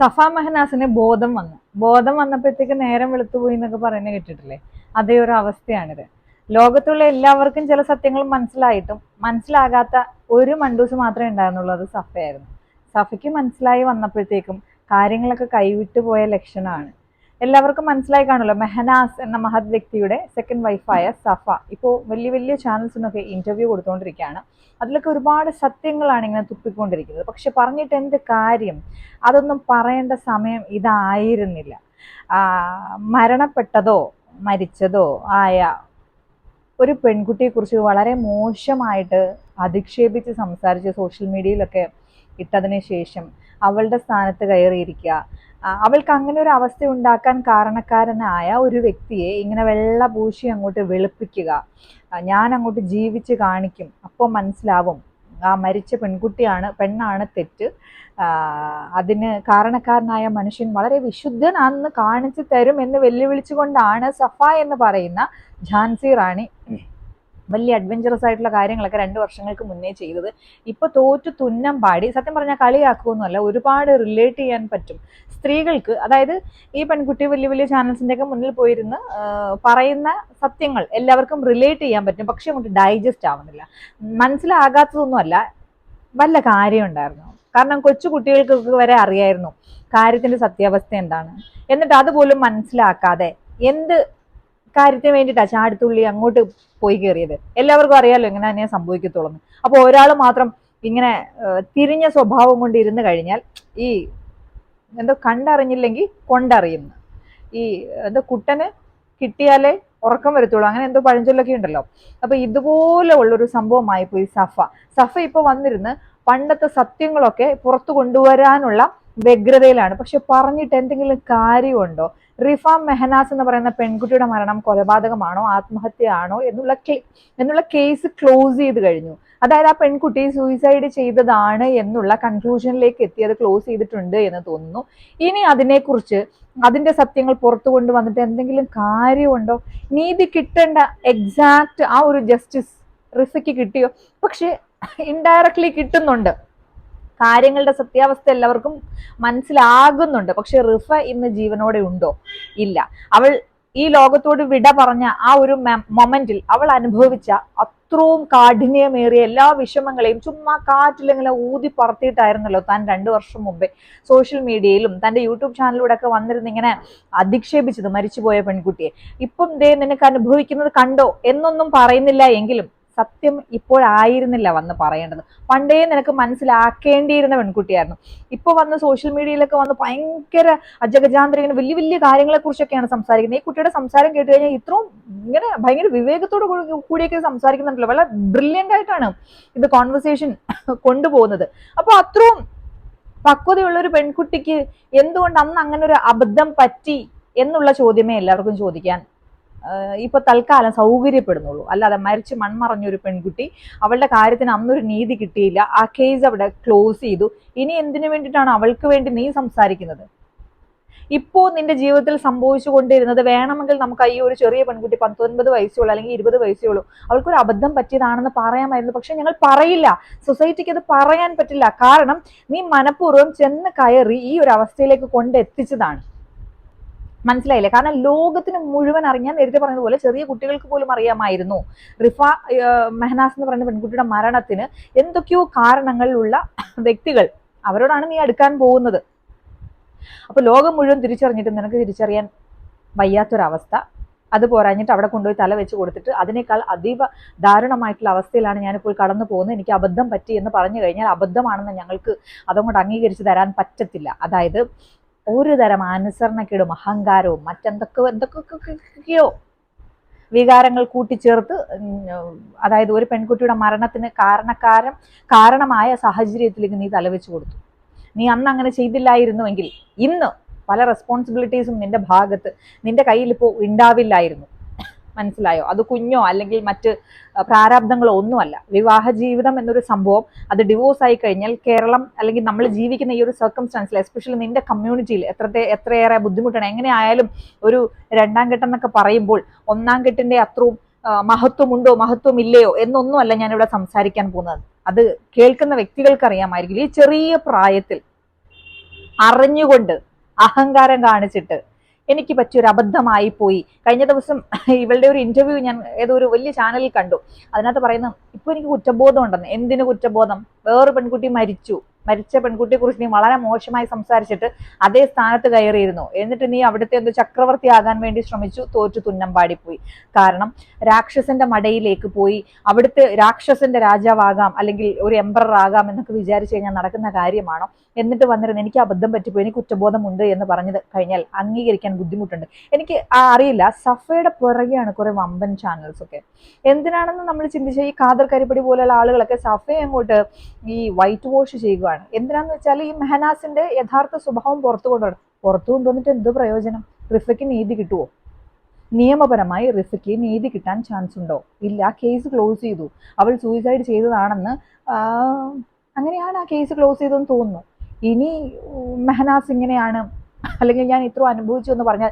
സഫ മെഹനാസിന് ബോധം വന്നപ്പോഴത്തേക്ക് നേരം വെളുത്തുപോയി എന്നൊക്കെ പറയുന്നത് കേട്ടിട്ടില്ലേ? അതേ ഒരു അവസ്ഥയാണിത്. ലോകത്തുള്ള എല്ലാവർക്കും ചില സത്യങ്ങൾ മനസ്സിലായിട്ടും മനസ്സിലാകാത്ത ഒരു മണ്ടൂസ് മാത്രമേ ഉണ്ടായിരുന്നുള്ളൂ, അത് സഫയായിരുന്നു. സഫയ്ക്ക് മനസ്സിലായി വന്നപ്പോഴത്തേക്കും കാര്യങ്ങളൊക്കെ കൈവിട്ടു പോയ ലക്ഷണമാണ്. എല്ലാവർക്കും മനസ്സിലായി കാണുമല്ലോ, മെഹനാസ് എന്ന മഹത് വ്യക്തിയുടെ സെക്കൻഡ് വൈഫായ സഫ ഇപ്പോൾ വലിയ വലിയ ചാനൽസിനൊക്കെ ഇന്റർവ്യൂ കൊടുത്തുകൊണ്ടിരിക്കുകയാണ്. അതിലൊക്കെ ഒരുപാട് സത്യങ്ങളാണ് ഇങ്ങനെ തുപ്പിക്കൊണ്ടിരിക്കുന്നത്. പക്ഷെ പറഞ്ഞിട്ട് എന്ത് കാര്യം? അതൊന്നും പറയേണ്ട സമയം ഇതായിരുന്നില്ല. മരണപ്പെട്ടതോ മരിച്ചതോ ആയ ഒരു പെൺകുട്ടിയെക്കുറിച്ച് വളരെ മോശമായിട്ട് അധിക്ഷേപിച്ച് സംസാരിച്ച് സോഷ്യൽ മീഡിയയിലൊക്കെ ഇട്ടതിന് ശേഷം അവളുടെ സ്ഥാനത്ത് കയറിയിരിക്കുക, അവൾക്ക് അങ്ങനെ ഒരു അവസ്ഥ ഉണ്ടാക്കാൻ കാരണക്കാരനായ ഒരു വ്യക്തിയെ ഇങ്ങനെ വെള്ള പൂശി അങ്ങോട്ട് വെളുപ്പിക്കുക, ഞാൻ അങ്ങോട്ട് ജീവിച്ച് കാണിക്കും, അപ്പോൾ മനസ്സിലാവും ആ മരിച്ച പെണ്ണാണ് തെറ്റ്, അതിന് കാരണക്കാരനായ മനുഷ്യൻ വളരെ വിശുദ്ധനാണെന്ന് കാണിച്ചു തരും എന്ന് വെല്ലുവിളിച്ചുകൊണ്ടാണ് സഫ എന്ന് പറയുന്ന ഝാൻസി റാണി വലിയ അഡ്വഞ്ചറസ് ആയിട്ടുള്ള കാര്യങ്ങളൊക്കെ 2 വർഷങ്ങൾക്ക് മുന്നേ ചെയ്തത്. ഇപ്പൊ തോറ്റു തുന്നം പാടി, സത്യം പറഞ്ഞാൽ കളിയാക്കുമെന്നല്ല, ഒരുപാട് റിലേറ്റ് ചെയ്യാൻ പറ്റും സ്ത്രീകൾക്ക്. അതായത് ഈ പെൺകുട്ടി വലിയ വലിയ ചാനൽസിന്റെ ഒക്കെ മുന്നിൽ പോയിരുന്ന് പറയുന്ന സത്യങ്ങൾ എല്ലാവർക്കും റിലേറ്റ് ചെയ്യാൻ പറ്റും. പക്ഷെ അങ്ങോട്ട് ഡൈജസ്റ്റ് ആവുന്നില്ല. മനസ്സിലാകാത്തതൊന്നുമല്ല, വല്ല കാര്യം ഉണ്ടായിരുന്നു. കാരണം കൊച്ചു കുട്ടികൾക്കൊക്കെ വരെ അറിയായിരുന്നു കാര്യത്തിന്റെ സത്യാവസ്ഥ എന്താണ്. എന്നിട്ട് അതുപോലും മനസ്സിലാക്കാതെ എന്ത് കാര്യത്തിന് വേണ്ടിയിട്ടാ ചാടിത്തുള്ളി അങ്ങോട്ട് പോയി കയറിയത്? എല്ലാവർക്കും അറിയാലോ എങ്ങനെ തന്നെ സംഭവിക്കത്തുള്ളൂ. അപ്പൊ ഒരാൾ മാത്രം ഇങ്ങനെ തിരിഞ്ഞ സ്വഭാവം കൊണ്ട് ഇരുന്ന് കഴിഞ്ഞാൽ ഈ എന്തോ കണ്ടറിഞ്ഞില്ലെങ്കിൽ കൊണ്ടറിയുന്നു, ഈ എന്തോ കുട്ടന് കിട്ടിയാലേ ഉറക്കം വരത്തുള്ളൂ, അങ്ങനെ എന്തോ പഴഞ്ചൊല്ലൊക്കെ ഉണ്ടല്ലോ. അപ്പൊ ഇതുപോലെ ഉള്ളൊരു സംഭവമായി പോയി സഫ ഇപ്പൊ വന്നിരുന്ന് പണ്ടത്തെ സത്യങ്ങളൊക്കെ പുറത്തു കൊണ്ടുവരാനുള്ള വ്യഗ്രതയിലാണ്. പക്ഷെ പറഞ്ഞിട്ട് എന്തെങ്കിലും കാര്യമുണ്ടോ? റിഫ മെഹനാസ് എന്ന് പറയുന്ന പെൺകുട്ടിയുടെ മരണം കൊലപാതകമാണോ ആത്മഹത്യയാണോ എന്നുള്ള കേസ് ക്ലോസ് ചെയ്ത് കഴിഞ്ഞു. അതായത് ആ പെൺകുട്ടി സൂയിസൈഡ് ചെയ്തതാണ് എന്നുള്ള കൺക്ലൂഷനിലേക്ക് എത്തി, അത് ക്ലോസ് ചെയ്തിട്ടുണ്ട് എന്ന് തോന്നുന്നു. ഇനി അതിനെക്കുറിച്ച് അതിന്റെ സത്യങ്ങൾ പുറത്തു കൊണ്ടുവന്നിട്ട് എന്തെങ്കിലും കാര്യമുണ്ടോ? നീതി കിട്ടേണ്ട എക്സാക്ട് ആ ഒരു ജസ്റ്റിസ് റിഫയ്ക്ക് കിട്ടിയോ? പക്ഷെ ഇൻഡയറക്ട്ലി കിട്ടുന്നുണ്ട്. കാര്യങ്ങളുടെ സത്യാവസ്ഥ എല്ലാവർക്കും മനസ്സിലാകുന്നുണ്ട്. പക്ഷെ റിഫ ഇന്ന് ജീവനോടെ ഉണ്ടോ? ഇല്ല. അവൾ ഈ ലോകത്തോട് വിട പറഞ്ഞ ആ ഒരു മൊമെന്റിൽ അവൾ അനുഭവിച്ച അത്രയും കാഠിന്യമേറിയ എല്ലാ വിഷമങ്ങളെയും ചുമ്മാ കാറ്റിലിങ്ങനെ ഊതി പറത്തിയിട്ടായിരുന്നല്ലോ താൻ 2 വർഷം മുമ്പേ സോഷ്യൽ മീഡിയയിലും തന്റെ യൂട്യൂബ് ചാനലിലൂടെ ഒക്കെ വന്നിരുന്ന് ഇങ്ങനെ അധിക്ഷേപിച്ചത് മരിച്ചുപോയ പെൺകുട്ടിയെ. ഇപ്പം ദേ നിനക്ക് അനുഭവിക്കുന്നത് കണ്ടോ എന്നൊന്നും പറയുന്നില്ല എങ്കിലും സത്യം ഇപ്പോഴായിരുന്നില്ല വന്ന് പറയേണ്ടത്. പണ്ടേ നിനക്ക് മനസ്സിലാക്കേണ്ടിയിരുന്ന പെൺകുട്ടിയായിരുന്നു. ഇപ്പൊ വന്ന് സോഷ്യൽ മീഡിയയിലൊക്കെ വന്ന് ഭയങ്കര അജഗജാന്തരം വലിയ വലിയ കാര്യങ്ങളെ കുറിച്ചൊക്കെയാണ് സംസാരിക്കുന്നത്. ഈ കുട്ടിയുടെ സംസാരം കേട്ട് കഴിഞ്ഞാൽ ഇത്രയും ഇങ്ങനെ ഭയങ്കര വിവേകത്തോട് കൂടിയൊക്കെ സംസാരിക്കുന്നുണ്ടല്ലോ. വളരെ ബ്രില്യൻ്റ് ആയിട്ടാണ് ഇത് കോൺവെർസേഷൻ കൊണ്ടുപോകുന്നത്. അപ്പൊ അത്രയും പക്വതയുള്ള ഒരു പെൺകുട്ടിക്ക് എന്തുകൊണ്ട് അന്ന് അങ്ങനെ ഒരു അബദ്ധം പറ്റി എന്നുള്ള ചോദ്യമേ എല്ലാവർക്കും ചോദിക്കാൻ ഇപ്പൊ തൽക്കാലം സൗകര്യപ്പെടുന്നുള്ളൂ. അല്ലാതെ മരിച്ച് മൺമറഞ്ഞൊരു പെൺകുട്ടി, അവളുടെ കാര്യത്തിന് അന്നൊരു നീതി കിട്ടിയില്ല, ആ കേസ് അവിടെ ക്ലോസ് ചെയ്തു. ഇനി എന്തിനു വേണ്ടിയിട്ടാണ് അവൾക്ക് വേണ്ടി നീ സംസാരിക്കുന്നത്? ഇപ്പോ നിന്റെ ജീവിതത്തിൽ സംഭവിച്ചു കൊണ്ടിരുന്നത് വേണമെങ്കിൽ നമുക്ക് ഈ ഒരു ചെറിയ പെൺകുട്ടി 19 വയസ്സുള്ളൂ അല്ലെങ്കിൽ 20 വയസ്സുള്ളൂ, അവൾക്കൊരു അബദ്ധം പറ്റിയതാണെന്ന് പറയാമായിരുന്നു. പക്ഷെ ഞങ്ങൾ പറയില്ല. സൊസൈറ്റിക്ക് അത് പറയാൻ പറ്റില്ല. കാരണം നീ മനഃപൂർവ്വം ചെന്ന് കയറി ഈ ഒരു അവസ്ഥയിലേക്ക് കൊണ്ടെത്തിച്ചതാണ്. മനസ്സിലായില്ലേ? കാരണം ലോകത്തിന് മുഴുവൻ അറിയാൻ, നേരത്തെ പറഞ്ഞതുപോലെ ചെറിയ കുട്ടികൾക്ക് പോലും അറിയാമായിരുന്നു റിഫ മെഹനാസ് എന്ന് പറയുന്ന പെൺകുട്ടിയുടെ മരണത്തിന് എന്തൊക്കെയോ കാരണങ്ങളിലുള്ള വ്യക്തികൾ, അവരോടാണ് നീ അടുക്കാൻ പോകുന്നത്. അപ്പൊ ലോകം മുഴുവൻ തിരിച്ചറിഞ്ഞിട്ട് നിനക്ക് തിരിച്ചറിയാൻ വയ്യാത്തൊരവസ്ഥ, അത് പോരാഞ്ഞിട്ട് അവിടെ കൊണ്ടുപോയി തല വെച്ച് കൊടുത്തിട്ട് അതിനേക്കാൾ അതീവ ദാരുണമായിട്ടുള്ള അവസ്ഥയിലാണ് ഞാനിപ്പോൾ കടന്നു പോകുന്നത്, എനിക്ക് അബദ്ധം പറ്റി എന്ന് പറഞ്ഞു കഴിഞ്ഞാൽ അബദ്ധമാണെന്ന് ഞങ്ങൾക്ക് അതങ്ങോട്ട് അംഗീകരിച്ച് തരാൻ പറ്റത്തില്ല. അതായത് ഒരു തരം അനുസരണക്കേടും അഹങ്കാരവും എന്തൊക്കെയോ വികാരങ്ങൾ കൂട്ടിച്ചേർത്ത്, അതായത് ഒരു പെൺകുട്ടിയുടെ മരണത്തിന് കാരണമായ സാഹചര്യത്തിലേക്ക് നീ തലവെച്ച് കൊടുത്തു. നീ അന്ന് അങ്ങനെ ചെയ്തില്ലായിരുന്നുവെങ്കിൽ ഇന്ന് പല റെസ്പോൺസിബിലിറ്റീസും നിന്റെ ഭാഗത്ത് നിന്റെ കയ്യിൽ ഇപ്പോൾ ഉണ്ടാവില്ലായിരുന്നു. മനസ്സിലായോ? അത് കുഞ്ഞോ അല്ലെങ്കിൽ മറ്റ് പ്രാരാബ്ദങ്ങളോ ഒന്നുമല്ല. വിവാഹ ജീവിതം എന്നൊരു സംഭവം, അത് ഡിവോഴ്സ് ആയി കഴിഞ്ഞാൽ കേരളം അല്ലെങ്കിൽ നമ്മൾ ജീവിക്കുന്ന ഈ ഒരു സർക്കംസ്റ്റാൻസിൽ, എസ്പെഷ്യലി നിന്റെ കമ്മ്യൂണിറ്റിയിൽ എത്രയേറെ ബുദ്ധിമുട്ടാണ്. എങ്ങനെയായാലും ഒരു 2ാം ഘട്ടം എന്നൊക്കെ പറയുമ്പോൾ 1ാം ഘട്ടിന്റെ അത്രയും മഹത്വമുണ്ടോ മഹത്വം ഇല്ലയോ എന്നൊന്നുമല്ല ഞാനിവിടെ സംസാരിക്കാൻ പോകുന്നത്. അത് കേൾക്കുന്ന വ്യക്തികൾക്ക് അറിയാമായിരിക്കും. ഈ ചെറിയ പ്രായത്തിൽ അറിഞ്ഞുകൊണ്ട് അഹങ്കാരം കാണിച്ചിട്ട് എനിക്ക് പറ്റിയൊരു അബദ്ധമായി പോയി. കഴിഞ്ഞ ദിവസം ഇവളുടെ ഒരു ഇന്റർവ്യൂ ഞാൻ ഏതോ ഒരു വലിയ ചാനലിൽ കണ്ടു. അതിനകത്ത് പറയുന്നു, ഇപ്പൊ എനിക്ക് കുറ്റബോധം ഉണ്ടെന്ന്. എന്തിനു കുറ്റബോധം? വേറെ പെൺകുട്ടി മരിച്ച പെൺകുട്ടിയെ കുറിച്ച് നീ വളരെ മോശമായി സംസാരിച്ചിട്ട് അതേ സ്ഥാനത്ത് കയറിയിരുന്നു. എന്നിട്ട് നീ അവിടുത്തെ എന്തോ ചക്രവർത്തി ആകാൻ വേണ്ടി ശ്രമിച്ചു, തോറ്റു തുന്നം പാടിപ്പോയി. കാരണം രാക്ഷസന്റെ മടയിലേക്ക് പോയി അവിടുത്തെ രാക്ഷസന്റെ രാജാവാകാം അല്ലെങ്കിൽ ഒരു എംപറർ ആകാം എന്നൊക്കെ വിചാരിച്ചു കഴിഞ്ഞാൽ നടക്കുന്ന കാര്യമാണോ? എന്നിട്ട് വന്നിരുന്നു എനിക്ക് അബദ്ധം പറ്റിപ്പോയി, എനിക്ക് കുറ്റബോധമുണ്ട് എന്ന് പറഞ്ഞത് കഴിഞ്ഞാൽ അംഗീകരിക്കാൻ ബുദ്ധിമുട്ടുണ്ട്. എനിക്ക് അറിയില്ല, സഫയുടെ പുറകെയാണ് കുറെ വമ്പൻ ചാനൽസ് ഒക്കെ. എന്തിനാണെന്ന് നമ്മൾ ചിന്തിച്ച ഈ ഖാദർ കരിപ്പടി പോലെയുള്ള ആളുകളൊക്കെ സഫയെ അങ്ങോട്ട് ഈ വൈറ്റ് വാഷ് ചെയ്യുകയാണ്. എന്തിനാന്ന് വെച്ചാൽ ഈ മെഹനാസിന്റെ യഥാർത്ഥ സ്വഭാവം പുറത്തു കൊണ്ടുവന്നിട്ട് എന്ത് പ്രയോജനം? റിഫയ്ക്ക് നീതി കിട്ടുമോ? നിയമപരമായി റിഫയ്ക്ക് നീതി കിട്ടാൻ ചാൻസ് ഉണ്ടോ? ഇല്ല. കേസ് ക്ലോസ് ചെയ്തു. അവൾ സൂയിസൈഡ് ചെയ്തതാണെന്ന് അങ്ങനെയാണ് ആ കേസ് ക്ലോസ് ചെയ്തെന്ന് തോന്നുന്നു. ഇനി മെഹനാസ് ഇങ്ങനെയാണ് അല്ലെങ്കിൽ ഞാൻ ഇത്ര അനുഭവിച്ചു എന്ന് പറഞ്ഞാൽ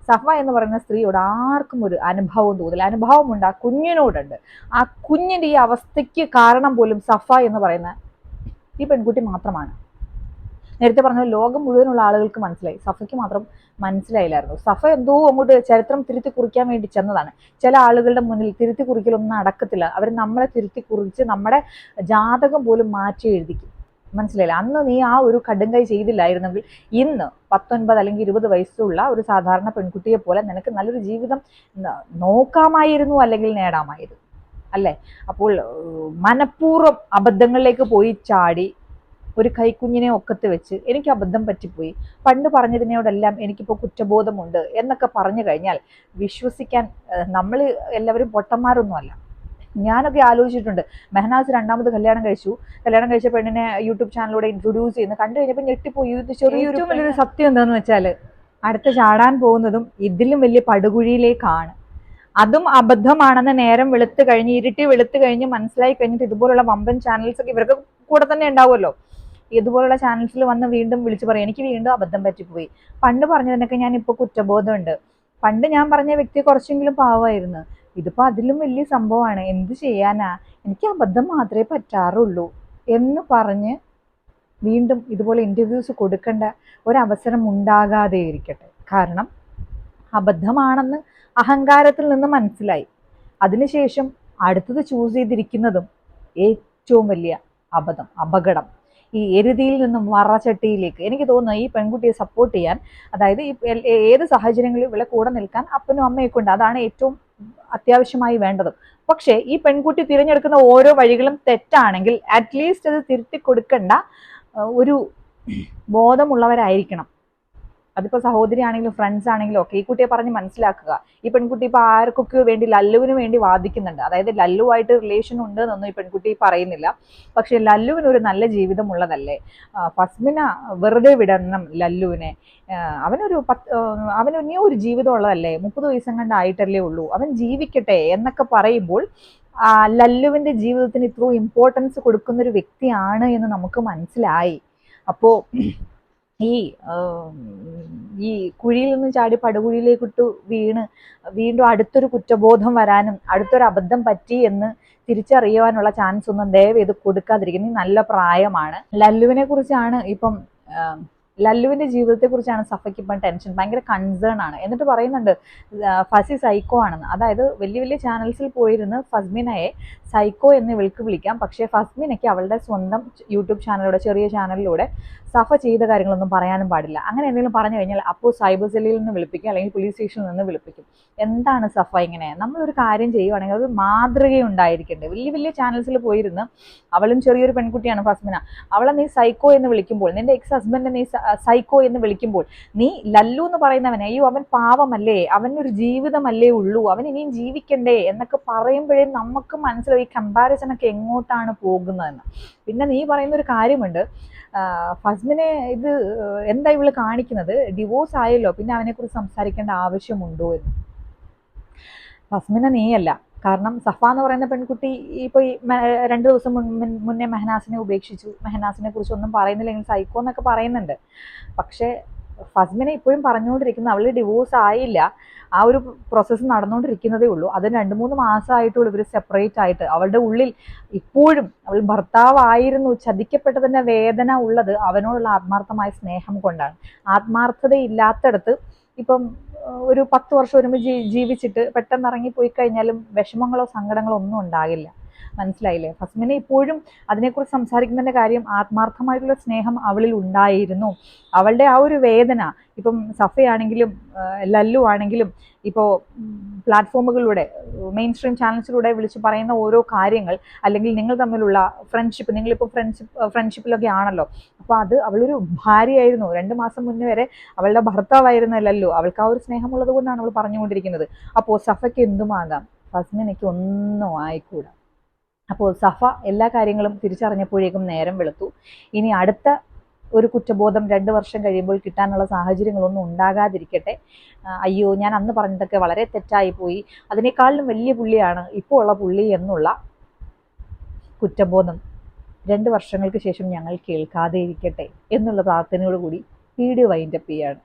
സഫ എന്ന് പറയുന്ന സ്ത്രീയോട് ആർക്കും ഒരു അനുഭവം തോന്നില്ല. അനുഭവമുണ്ട്, ആ കുഞ്ഞിനോടുണ്ട്. ആ കുഞ്ഞിന്റെ ഈ അവസ്ഥയ്ക്ക് കാരണം പോലും സഫ എന്ന് പറയുന്ന ഈ പെൺകുട്ടി മാത്രമാണ്. നേരത്തെ പറഞ്ഞ ലോകം മുഴുവനുള്ള ആളുകൾക്ക് മനസ്സിലായി, സഫയ്ക്ക് മാത്രം മനസ്സിലായില്ലായിരുന്നു. സഫ എന്തോ അങ്ങോട്ട് ചരിത്രം തിരുത്തി കുറിക്കാൻ വേണ്ടി ചെന്നതാണ്. ചില ആളുകളുടെ മുന്നിൽ തിരുത്തി കുറിക്കലൊന്നും നടക്കത്തില്ല. അവർ നമ്മളെ തിരുത്തി കുറിച്ച് നമ്മുടെ ജാതകം പോലും മാറ്റി എഴുതിക്കും. മനസ്സിലായില്ല? അന്ന് നീ ആ ഒരു കടുങ്കൈ ചെയ്തില്ലായിരുന്നെങ്കിൽ ഇന്ന് 19 അല്ലെങ്കിൽ 20 വയസ്സുള്ള ഒരു സാധാരണ പെൺകുട്ടിയെ പോലെ നിനക്ക് നല്ലൊരു ജീവിതം നോക്കാമായിരുന്നു, അല്ലെങ്കിൽ നേടാമായിരുന്നു, അല്ലേ? അപ്പോൾ മനഃപൂർവ്വം അബദ്ധങ്ങളിലേക്ക് പോയി ചാടി ഒരു കൈക്കുഞ്ഞിനെ ഒക്കത്ത് വെച്ച് എനിക്ക് അബദ്ധം പറ്റിപ്പോയി, പണ്ട് പറഞ്ഞതിനോടെല്ലാം എനിക്കിപ്പോൾ കുറ്റബോധമുണ്ട് എന്നൊക്കെ പറഞ്ഞു കഴിഞ്ഞാൽ വിശ്വസിക്കാൻ നമ്മൾ എല്ലാവരും പൊട്ടന്മാരൊന്നുമല്ല. ഞാനൊക്കെ ആലോചിച്ചിട്ടുണ്ട്. മെഹനാസ് രണ്ടാമത് കല്യാണം കഴിച്ച പെണ്ണിനെ യൂട്യൂബ് ചാനലിലൂടെ ഇൻട്രൊഡ്യൂസ് ചെയ്യുന്ന കണ്ടു കഴിഞ്ഞപ്പോൾ ഞെട്ടിപ്പോയി. ഇത് ചെറിയൊരു വലിയൊരു സത്യം എന്താന്ന് വെച്ചാൽ അടുത്ത് ചാടാൻ പോകുന്നതും ഇതിലും വലിയ പടുകുഴിയിലേക്കാണ്. അതും അബദ്ധമാണെന്ന് നേരം വെളുത്ത് കഴിഞ്ഞ് ഇരുട്ടി വെളുത്ത് കഴിഞ്ഞ് മനസ്സിലായി കഴിഞ്ഞിട്ട് ഇതുപോലുള്ള വമ്പൻ ചാനൽസ് ഒക്കെ ഇവർക്ക് കൂടെ തന്നെ ഉണ്ടാവുമല്ലോ. ഇതുപോലുള്ള ചാനൽസിൽ വന്ന് വീണ്ടും വിളിച്ചു പറയും എനിക്ക് വീണ്ടും അബദ്ധം പറ്റിപ്പോയി, പണ്ട് പറഞ്ഞതിനൊക്കെ ഞാൻ ഇപ്പോൾ കുറ്റബോധമുണ്ട്, പണ്ട് ഞാൻ പറഞ്ഞ വ്യക്തി കുറച്ചെങ്കിലും പാവമായിരുന്നു, ഇതിപ്പോ അതിലും വലിയ സംഭവമാണ്, എന്ത് ചെയ്യാനാ, എനിക്ക് അബദ്ധം മാത്രമേ പറ്റാറുള്ളൂ എന്ന് പറഞ്ഞ് വീണ്ടും ഇതുപോലെ ഇന്റർവ്യൂസ് കൊടുക്കേണ്ട ഒരവസരം ഉണ്ടാകാതെ ഇരിക്കട്ടെ. കാരണം അബദ്ധമാണെന്ന് അഹങ്കാരത്തിൽ നിന്ന് മനസ്സിലായി. അതിനുശേഷം അടുത്തത് ചൂസ് ചെയ്തിരിക്കുന്നതും ഏറ്റവും വലിയ അപകടം. ഈ എരുതിയിൽ നിന്നും വറചട്ടിയിലേക്ക്. എനിക്ക് തോന്നുന്നു ഈ പെൺകുട്ടിയെ സപ്പോർട്ട് ചെയ്യാൻ, അതായത് ഈ ഏത് സാഹചര്യങ്ങളിലും ഇവളെ കൂടെ നിൽക്കാൻ അപ്പനും അമ്മയൊക്കെ ഉണ്ട്, അതാണ് ഏറ്റവും അത്യാവശ്യമായി വേണ്ടത്. പക്ഷേ ഈ പെൺകുട്ടി തിരഞ്ഞെടുക്കുന്ന ഓരോ വഴികളും തെറ്റാണെങ്കിൽ അറ്റ്ലീസ്റ്റ് അത് തിരുത്തി കൊടുക്കേണ്ട ഒരു ബോധമുള്ളവരായിരിക്കണം. അതിപ്പോൾ സഹോദരി ആണെങ്കിലും ഫ്രണ്ട്സ് ആണെങ്കിലും ഒക്കെ ഈ കുട്ടിയെ പറഞ്ഞ് മനസ്സിലാക്കുക. ഈ പെൺകുട്ടി ഇപ്പോൾ ആർക്കൊക്കെയോ വേണ്ടി ലല്ലുവിന് വേണ്ടി വാദിക്കുന്നുണ്ട്. അതായത് ലല്ലുവായിട്ട് റിലേഷൻ ഉണ്ട് എന്നൊന്നും ഈ പെൺകുട്ടി പറയുന്നില്ല. പക്ഷെ ലല്ലുവിന് ഒരു നല്ല ജീവിതം ഉള്ളതല്ലേ, ഫസ്മിന വെറുതെ വിടണം ലല്ലുവിനെ, അവന് ഇനിയും ഒരു ജീവിതം ഉള്ളതല്ലേ, 30 വയസ്സം കണ്ടായിട്ടല്ലേ ഉള്ളൂ, അവൻ ജീവിക്കട്ടെ എന്നൊക്കെ പറയുമ്പോൾ ലല്ലുവിന്റെ ജീവിതത്തിന് ഇത്രയും ഇമ്പോർട്ടൻസ് കൊടുക്കുന്ന ഒരു വ്യക്തിയാണ് എന്ന് നമുക്ക് മനസ്സിലായി. അപ്പോൾ ഈ കുഴിയിൽ നിന്ന് ചാടി പടുകുഴിയിലേക്കിട്ട് വീണ്ടും അടുത്തൊരു കുറ്റബോധം വരാനും അടുത്തൊരു അബദ്ധം പറ്റി എന്ന് തിരിച്ചറിയുവാനുള്ള ചാൻസ് ഒന്നും ദയവേത് കൊടുക്കാതിരിക്കുന്നു. നല്ല പ്രായമാണ്. ലല്ലുവിനെ കുറിച്ചാണ് ഇപ്പം ലല്ലുവിന്റെ ജീവിതത്തെ കുറിച്ചാണ് സഫയ്ക്ക് ഇപ്പം ടെൻഷൻ, ഭയങ്കര കൺസേൺ ആണ്. എന്നിട്ട് പറയുന്നുണ്ട് ഫസി സൈക്കോ ആണെന്ന്. അതായത് വലിയ വലിയ ചാനൽസിൽ പോയിരുന്ന് ഫസ്മിനയെ സൈക്കോ എന്ന് വിളിക്കാം, പക്ഷേ ഫസ്മിനയ്ക്ക് അവളുടെ സ്വന്തം യൂട്യൂബ് ചാനലിലൂടെ, ചെറിയ ചാനലിലൂടെ സഫ ചെയ്ത കാര്യങ്ങളൊന്നും പറയാനും പാടില്ല. അങ്ങനെ എന്തെങ്കിലും പറഞ്ഞു കഴിഞ്ഞാൽ അപ്പോൾ സൈബർ സെല്ലിൽ നിന്ന് വിളിപ്പിക്കും, അല്ലെങ്കിൽ പോലീസ് സ്റ്റേഷനിൽ നിന്ന് വിളിപ്പിക്കും. എന്താണ് സഫ ഇങ്ങനെ? നമ്മളൊരു കാര്യം ചെയ്യുവാണെങ്കിൽ അത് മാതൃകയുണ്ടായിരിക്കണ്ടേ? വലിയ വലിയ ചാനൽസിൽ പോയിരുന്ന്, അവളും ചെറിയൊരു പെൺകുട്ടിയാണ് ഫസ്മിന, അവളെ നീ സൈക്കോ എന്ന് വിളിക്കുമ്പോൾ, നിന്റെ എക്സ് ഹസ്ബൻഡിനെ നീ സൈക്കോ എന്ന് വിളിക്കുമ്പോൾ, നീ ലല്ലു എന്ന് പറയുന്നവനെ അയ്യോ അവൻ പാവമല്ലേ, അവനൊരു ജീവിതമല്ലേ ഉള്ളൂ, അവൻ ഇനിയും ജീവിക്കണ്ടേ എന്നൊക്കെ പറയുമ്പോഴേ നമുക്ക് മനസ്സിലാവും ഈ കമ്പാരിസൺ ഒക്കെ എങ്ങോട്ടാണ് പോകുന്നതെന്ന്. പിന്നെ നീ പറയുന്ന ഒരു കാര്യമുണ്ട്, ഫസ്മിനെ ഇത് എന്താ ഇവള് കാണിക്കുന്നത്, ഡിവോഴ്സ് ആയല്ലോ പിന്നെ അവനെക്കുറിച്ച് സംസാരിക്കേണ്ട ആവശ്യമുണ്ടോ എന്ന്. ഫസ്മിന നീയല്ല. കാരണം സഫ എന്ന് പറയുന്ന പെൺകുട്ടി ഇപ്പോൾ ഈ 2 ദിവസം മുന്നേ മെഹനാസിനെ ഉപേക്ഷിച്ചു, മെഹനാസിനെ കുറിച്ച് ഒന്നും പറയുന്നില്ലെങ്കിൽ സൈക്കോ എന്നൊക്കെ പറയുന്നുണ്ട്. പക്ഷേ ഫസ്മിനെ ഇപ്പോഴും പറഞ്ഞുകൊണ്ടിരിക്കുന്നത് അവൾ ഡിവോഴ്സ് ആയില്ല, ആ ഒരു പ്രോസസ്സ് നടന്നുകൊണ്ടിരിക്കുന്നതേ ഉള്ളൂ. അത് 2-3 മാസമായിട്ടുള്ളൂ ഇവർ സെപ്പറേറ്റ് ആയിട്ട്. അവളുടെ ഉള്ളിൽ ഇപ്പോഴും അവൾ ഭർത്താവായിരുന്നു ചതിക്കപ്പെട്ടതിൻ്റെ വേദന ഉള്ളത് അവനോടുള്ള ആത്മാർത്ഥമായ സ്നേഹം കൊണ്ടാണ്. ആത്മാർത്ഥതയില്ലാത്തടത്ത് ഇപ്പം ഒരു 10 വർഷം ഒരുമിച്ച് ജീവിച്ചിട്ട് പെട്ടെന്ന് ഇറങ്ങിപ്പോയി കഴിഞ്ഞാലും വിഷമങ്ങളോ സങ്കടങ്ങളോ ഒന്നും ഉണ്ടാകില്ല. മനസ്സിലായില്ലേ? ഫസ്മിനെ ഇപ്പോഴും അതിനെക്കുറിച്ച് സംസാരിക്കുന്നതിൻ്റെ കാര്യം ആത്മാർത്ഥമായിട്ടുള്ള സ്നേഹം അവളിൽ ഉണ്ടായിരുന്നു. അവളുടെ ആ ഒരു വേദന ഇപ്പം സഫയാണെങ്കിലും ലല്ലു ആണെങ്കിലും ഇപ്പോൾ പ്ലാറ്റ്ഫോമുകളിലൂടെ മെയിൻ സ്ട്രീം ചാനൽസിലൂടെ വിളിച്ച് പറയുന്ന ഓരോ കാര്യങ്ങൾ, അല്ലെങ്കിൽ നിങ്ങൾ തമ്മിലുള്ള ഫ്രണ്ട്ഷിപ്പ്, നിങ്ങളിപ്പോൾ ഫ്രണ്ട്ഷിപ്പിലൊക്കെ ആണല്ലോ, അപ്പോൾ അത് അവളൊരു ഭാര്യയായിരുന്നു. 2 മാസം മുന്നേ വരെ അവളുടെ ഭർത്താവായിരുന്ന ലല്ലു. അവൾക്ക് ആ ഒരു സ്നേഹമുള്ളത് കൊണ്ടാണ് അവൾ പറഞ്ഞുകൊണ്ടിരിക്കുന്നത്. അപ്പോൾ സഫയ്ക്ക് എന്തുമാകാം, ഫസ്മിനയ്ക്ക് ഒന്നും ആയിക്കൂടാ. അപ്പോൾ സഫ എല്ലാ കാര്യങ്ങളും തിരിച്ചറിഞ്ഞപ്പോഴേക്കും നേരം വെളുത്തു. ഇനി അടുത്ത ഒരു കുറ്റബോധം 2 വർഷം കഴിയുമ്പോൾ കിട്ടാനുള്ള സാഹചര്യങ്ങളൊന്നും ഉണ്ടാകാതിരിക്കട്ടെ. അയ്യോ ഞാൻ അന്ന് പറഞ്ഞതൊക്കെ വളരെ തെറ്റായി പോയി, അതിനേക്കാളും വലിയ പുള്ളിയാണ് ഇപ്പോൾ ഉള്ള പുള്ളി എന്നുള്ള കുറ്റബോധം 2 വർഷങ്ങൾക്ക് ശേഷം ഞങ്ങൾ കേൾക്കാതെ ഇരിക്കട്ടെ എന്നുള്ള പ്രാർത്ഥനയോടുകൂടി വീഡിയോ വൈൻഡപ്പ് ചെയ്യാണ്.